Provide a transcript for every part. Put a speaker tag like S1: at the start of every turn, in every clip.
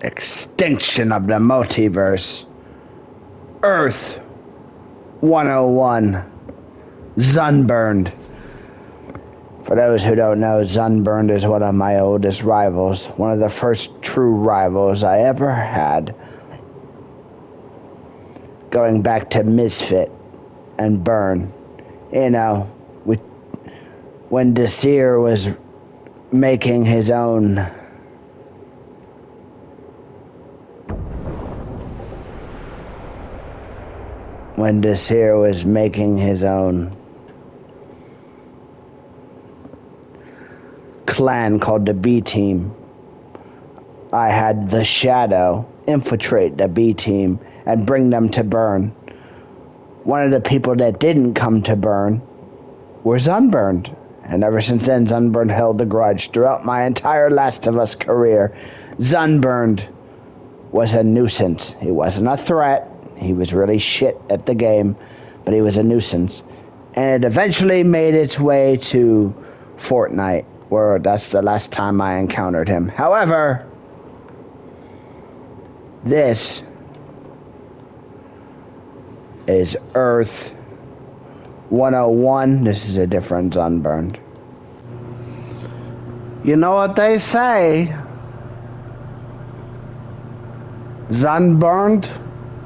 S1: Extinction of the Multiverse. Earth 101. Zunburned. For those who don't know, Zunburned is one of my oldest rivals. One of the first true rivals I ever had. Going back to Misfit and Burn. You know, when Desir was making his own clan called the B Team, I had the Shadow infiltrate the B Team and bring them to Burn. One of the people that didn't come to Burn were Zunburned. And ever since then, Zunburned held a grudge. Throughout my entire Last of Us career, Zunburned was a nuisance. He wasn't a threat. He was really shit at the game, but he was a nuisance. And it eventually made its way to Fortnite, where that's the last time I encountered him. However, this is Earth 101. This is a different Zunburned. You know what they say? Zunburned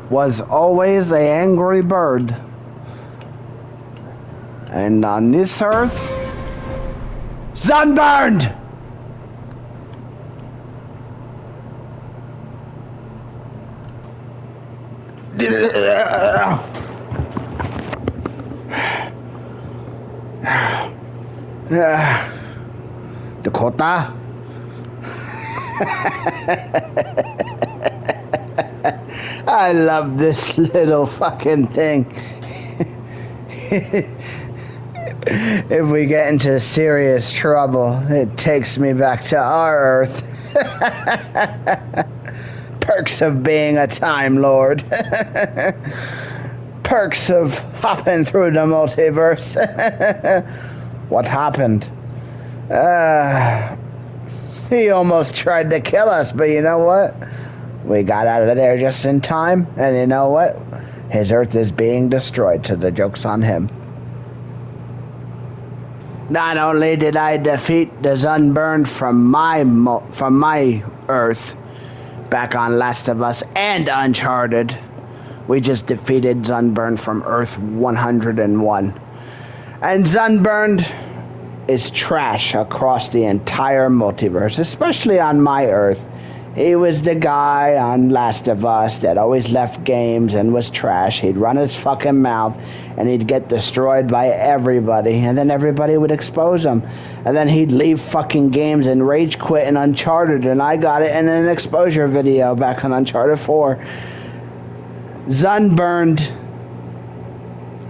S1: was always an angry bird. And on this Earth, Zunburned! Dakota? I love this little fucking thing. If we get into serious trouble, it takes me back to our Earth. Perks of being a Time Lord. Perks of hopping through the multiverse. What happened? He almost tried to kill us, but you know what? We got out of there just in time, and you know what? His Earth is being destroyed, so the joke's on him. Not only did I defeat the Zunburned from my Earth back on Last of Us and Uncharted, we just defeated Zunburned from Earth 101. And Zunburned is trash across the entire multiverse, especially on my Earth. He was the guy on Last of Us that always left games and was trash. He'd run his fucking mouth and he'd get destroyed by everybody, and then everybody would expose him. And then he'd leave fucking games and rage quit in Uncharted, and I got it in an exposure video back on Uncharted 4. Zunburned,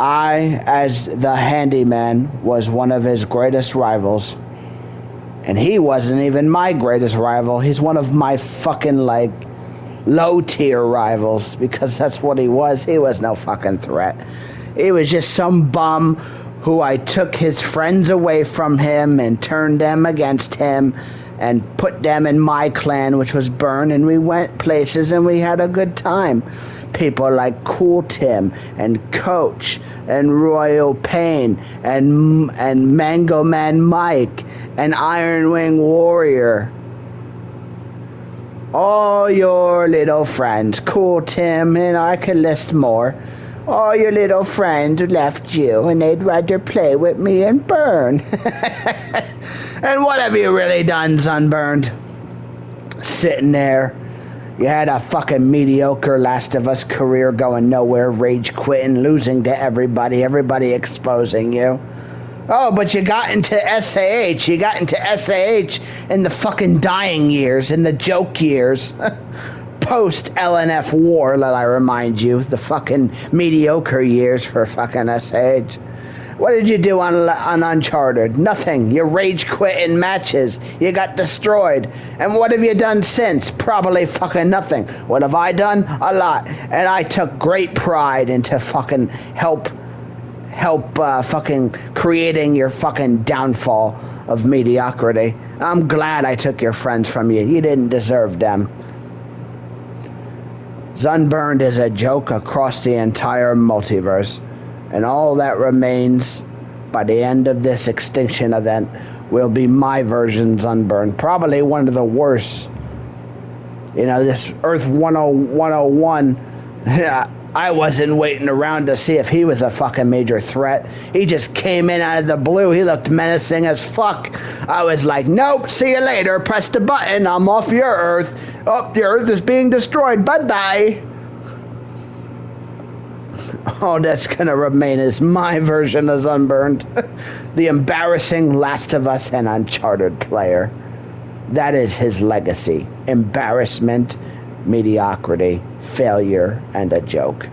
S1: I, as the handyman, was one of his greatest rivals. And he wasn't even my greatest rival. He's one of my fucking, low-tier rivals, because that's what he was. He was no fucking threat. He was just some bum who I took his friends away from him and turned them against him and put them in my clan, which was Burn, and we went places and we had a good time. People like Cool Tim and Coach and Royal Pain and Mango Man Mike and Iron Wing Warrior. All your little friends, Cool Tim, and I could list more. All your little friends left you and they'd rather play with me and Burn. And what have you really done, Zunburned? Sitting there. You had a fucking mediocre Last of Us career going nowhere, rage quitting, losing to everybody exposing you. Oh, but you got into SAH. You got into SAH in the fucking dying years, in the joke years. Post LNF war, let I remind you. The fucking mediocre years for fucking SAH. What did you do on Uncharted? Nothing. You rage quit in matches. You got destroyed. And what have you done since? Probably fucking nothing. What have I done? A lot. And I took great pride into fucking help fucking creating your fucking downfall of mediocrity. I'm glad I took your friends from you. You didn't deserve them. Zunburned is a joke across the entire multiverse, and all that remains by the end of this Extinction event will be my version Zunburned. Probably one of the worst. This Earth 101, I wasn't waiting around to see if he was a fucking major threat. He just came in out of the blue. He looked menacing as fuck. I was like, nope, see you later. Press the button. I'm off your Earth. Oh, the Earth is being destroyed. Bye-bye. Oh, that's gonna remain as my version of Zunburned. The embarrassing Last of Us and Uncharted player. That is his legacy. Embarrassment, mediocrity, failure, and a joke.